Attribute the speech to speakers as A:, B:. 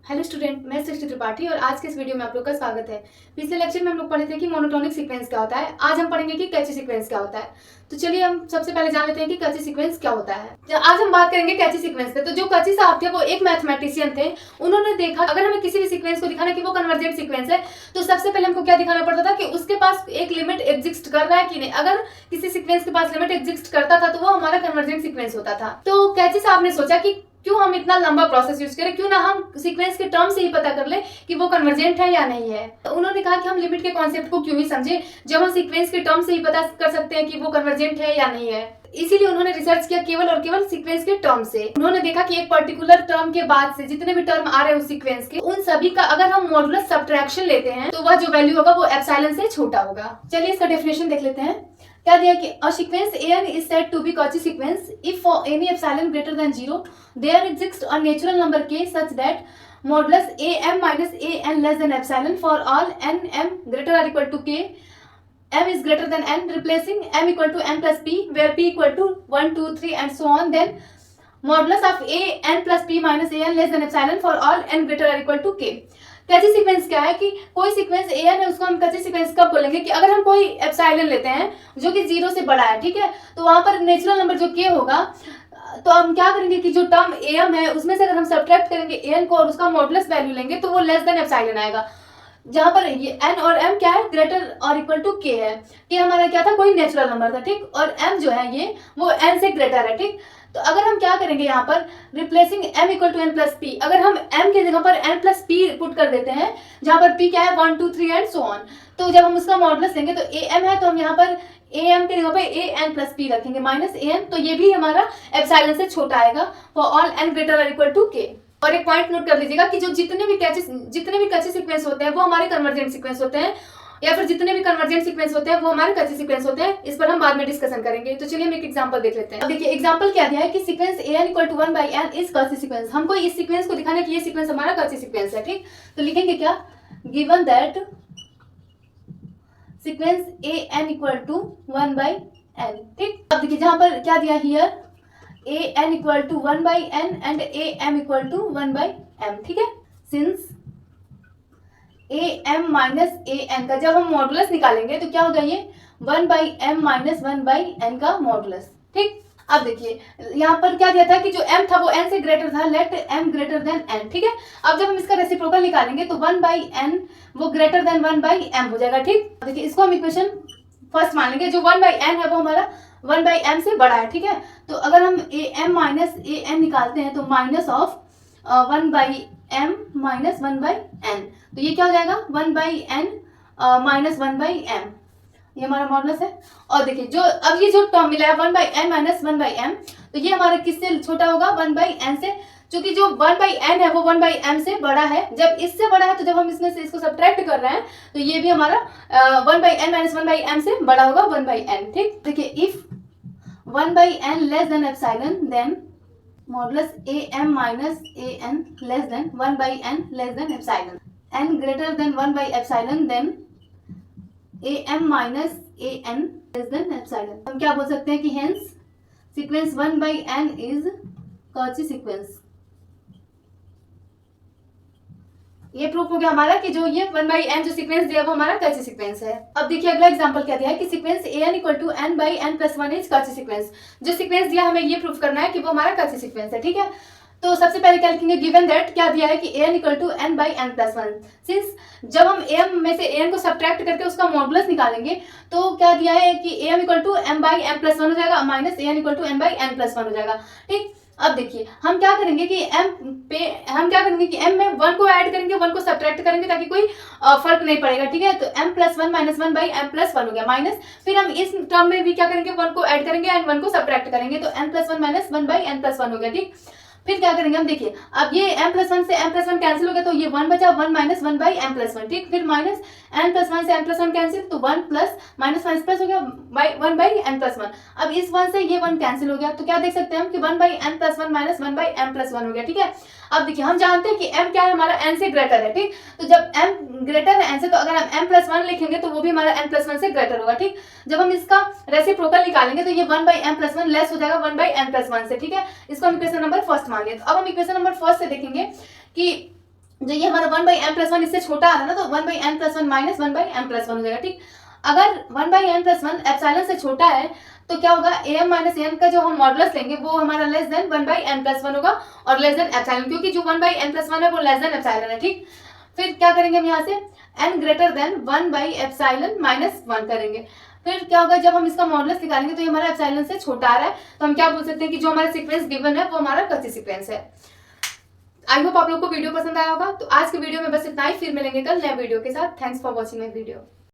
A: Hello student, मैं सृष्टि त्रिपाठी और आज के इस वीडियो में आप लोग का स्वागत है। पिछले लेक्चर में हम लोग पढ़े थे कि मोनोटोनिक सीक्वेंस क्या होता है। आज हम पढ़ेंगे कि कैची सीक्वेंस क्या होता है। तो चलिए हम सबसे पहले जान लेते हैं कि कैची सीक्वेंस क्या होता है। आज हम बात करेंगे कैची सीक्वेंस पे। तो जो कैची साहब थे वो एक मैथमेटिशियन थे। उन्होंने देखा अगर हमें किसी भी सीक्वेंस को दिखाना कि वो कन्वर्जेंट सीक्वेंस है तो सबसे पहले हमको क्या दिखाना पड़ता था कि उसके पास एक लिमिट एग्जिस्ट कर रहा है कि नहीं। अगर किसी सीक्वेंस के पास लिमिट एग्जिस्ट करता था तो वो हमारा कन्वर्जेंट सीक्वेंस होता था। तो कैची साहब ने सोचा कि क्यों हम इतना लंबा प्रोसेस यूज करें, क्यों ना हम सीक्वेंस के टर्म से ही पता कर ले कि वो कन्वर्जेंट है या नहीं है। तो उन्होंने कहा कि हम लिमिट के कॉन्सेप्ट को क्यों ही समझे जब हम सीक्वेंस के टर्म से ही पता कर सकते हैं कि वो कन्वर्जेंट है या नहीं है। इसीलिए उन्होंने रिसर्च किया केवल और केवल सीक्वेंस के टर्म से। उन्होंने देखा कि एक पर्टिकुलर टर्म के बाद से जितने भी टर्म आ रहे हैं उस सीक्वेंस के, उन सभी का अगर हम मॉडुलस सब्ट्रैक्शन लेते हैं तो वह जो वैल्यू होगा वो एप्सिलॉन से छोटा होगा। चलिए इसका डेफिनेशन देख लेते हैं। क्या दिया कि a sequence an is said to be Cauchy sequence if for any epsilon greater than 0 there exists a natural number k such that modulus am minus an less than epsilon for all n m greater or equal to k m is greater than n, replacing m equal to n plus p where p equal to 1 2 3 and so on, then modulus of a n plus p minus an less than epsilon for all n greater or equal to k। Cauchy sequence क्या है कि कोई sequence ए है उसको हम कैची sequence कब बोलेंगे कि अगर हम कोई एप्सिलॉन लेते हैं जो कि 0 से बड़ा है, ठीक है, तो वहां पर नेचुरल नंबर जो के होगा तो हम क्या करेंगे कि जो टर्म एम है उसमें से अगर हम सब्ट्रैक्ट करेंगे एन को और उसका मॉडुलस वैल्यू लेंगे तो वो लेस देन एप्सिलॉन आएगा। जहां पर ये एन और एम क्या है, ग्रेटर और इक्वल टू के है। के हमारा क्या था, कोई नेचुरल नंबर था, ठीक, और एम जो है ये वो एन से ग्रेटर है, ठीक। तो अगर हम क्या करेंगे यहाँ पर replacing m equal to N plus P, अगर हम m के जगह पर n प्लस पी पुट कर देते हैं जहां पर p क्या है 1 2 3 एंड सो ऑन, तो जब हम उसका मॉडुलस लेंगे तो am है तो हम यहाँ पर am के जगह पर a n प्लस पी रखेंगे माइनस an, तो ये भी हमारा एप्सिलॉन से छोटा आएगा फॉर ऑल n ग्रेटर और इक्वल टू k। और एक पॉइंट नोट कर लीजिएगा कि जो जितने भी कैची सीक्वेंस होते हैं वो हमारे कन्वर्जेंट सीक्वेंस होते हैं, या फिर जितने भी कन्वर्जेंट सीक्वेंस होते हैं वो हमारे कैची सीक्वेंस होते हैं। इस पर हम बाद में डिस्कशन करेंगे। तो चलिए हम एक एग्जांपल देख लेते हैं। अब देखिए एग्जांपल क्या दिया है कि sequence an equal to 1 by n is Cauchy sequence. हमको इस सीक्वेंस को दिखाना है कि ये सीक्वेंस हमारा कैची सीक्वेंस है, ठीक। तो लिखेंगे क्या, given that sequence an equal to 1 by n, ठीक। अब देखिए जहां पर क्या दिया here an equal to 1 by n and am equal to 1 by m, ठीक है। सिंस am माइनस an का जब हम मॉडुलस निकालेंगे तो क्या होगा, ये 1 by m minus 1 by n का मॉडुलस, ठीक। अब देखिए यहाँ पर क्या दिया था कि जो m था वो n से ग्रेटर था, let m greater than n, ठीक है। अब जब हम इसका रेसिप्रोकल निकालेंगे तो 1 बाई n वो ग्रेटर देन 1 बाई m हो जाएगा, ठीक। देखिए इसको हम इक्वेशन फर्स्ट मान लेंगे। जो 1 बाई n है वो हमारा 1 बाई m से बड़ा है, ठीक है। तो अगर हम am माइनस an निकालते हैं तो minus of 1 by m minus 1 by n, तो ये क्या हो जाएगा 1 by n minus 1 by m, ये हमारा मॉडुलस है। और देखिए जो अब ये जो टर्म मिला है 1 by n minus 1 by m, तो ये हमारा किससे छोटा होगा, 1 बाई n से, क्योंकि जो 1 बाई n है वो 1 बाई m से बड़ा है। जब इससे बड़ा है तो जब हम इसमें से इसको सब्ट्रैक्ट कर रहे हैं तो ये भी हमारा 1 by n minus 1 by m से बड़ा होगा 1 बाई n, ठीक। देखिए if 1 by n less than epsilon then modulus am minus an less than 1 by n less than epsilon, n greater than 1 by epsilon then am minus an less than epsilon. हम क्या बोल सकते हैं कि hence sequence 1 by n is Cauchy sequence. ये proof हो गया हमारा कि जो ये 1 बाई n जो सीक्वेंस दिया वो हमारा कैची सीक्वेंस है। अब देखिए अगला एग्जांपल क्या दिया है कि sequence an equal to n by n plus 1 is Cauchy sequence. जो सीक्वेंस दिया हमें ये प्रूफ करना है कि वो हमारा कैची सीक्वेंस है, ठीक है। तो सबसे पहले क्या लिखेंगे, गिवन दैट क्या दिया है कि an equal to n by n plus 1। Since जब हम am में से an को सब्ट्रैक्ट करके उसका मॉडुलस निकालेंगे तो क्या दिया है कि am equal to m by m plus 1 हो जाएगा minus an equal to m by n plus 1 हो जाएगा, ठीक। अब देखिए हम क्या करेंगे कि m में 1 को ऐड करेंगे, 1 को सब्ट्रैक्ट करेंगे ताकि कोई फर्क नहीं पड़ेगा, ठीक है। तो m plus 1 minus 1 by m plus 1 हो गया माइनस, फिर हम इस टर्म में भी क्या करेंगे 1 को ऐड करेंगे एंड 1 को सब्ट्रैक्ट करेंगे तो m plus 1 minus 1 by n plus 1 हो गया, ठीक। फिर क्या करेंगे हम, देखिए अब ये m प्लस 1 से m प्लस 1 कैंसिल हो गया तो ये 1 बचा, 1 माइनस 1 बाई m प्लस 1, ठीक। फिर माइनस n प्लस 1 से m प्लस 1 कैंसिल तो 1 प्लस माइनस माइनस प्लस हो गया 1 बाई n प्लस 1। अब इस 1 से ये 1 कैंसिल हो गया तो क्या देख सकते हैं हम कि 1 by n plus 1 minus 1 by m plus 1 हो गया, ठीक है। अब देखिए हम जानते हैं कि m क्या है, हमारा n से ग्रेटर है, ठीक। तो जब m ग्रेटर है n से तो अगर हम m प्लस 1 लिखेंगे तो वो भी हमारा n प्लस 1 से ग्रेटर होगा, ठीक। जब हम इसका रेसिप्रोकल निकालेंगे तो ये 1 बाई m प्लस 1 लेस हो जाएगा 1 बाई n प्लस 1 से, ठीक है। इसको हम इक्वेशन नंबर फर्स्ट मान लिया। तो अब हम इक्वेशन नंबर फर्स्ट से देखेंगे कि जो ये हमारा 1/m+1 इससे छोटा आ रहा है ना, तो 1/m+1 माइनस 1/m+1 हो जाएगा। ठीक, अगर 1/m+1 एप्सिलॉन से छोटा है तो क्या होगा, am माइनस n का जो हम मॉडुलस लेंगे वो हमारा लेस देन 1/m+1 होगा और लेस देन एप्सिलॉन, क्योंकि जो 1/m+1 है वो लेस देन एप्सिलॉन है। ठीक, फिर क्या करेंगे हम यहाँ से n ग्रेटर देन 1/ε-1 करेंगे। फिर क्या होगा, जब हम इसका मॉडुलस निकालेंगे तो ये हमारा एप्सिलॉन से छोटा आ रहा है, तो हम क्या बोल सकते हैं कि जो हमारा सीक्वेंस गिवन है वो हमारा कच्ची सीक्वेंस है। आई होप आप लोग को वीडियो पसंद आया होगा। तो आज के वीडियो में बस इतना ही, फिर मिलेंगे कल नए वीडियो के साथ। Thanks for watching my video.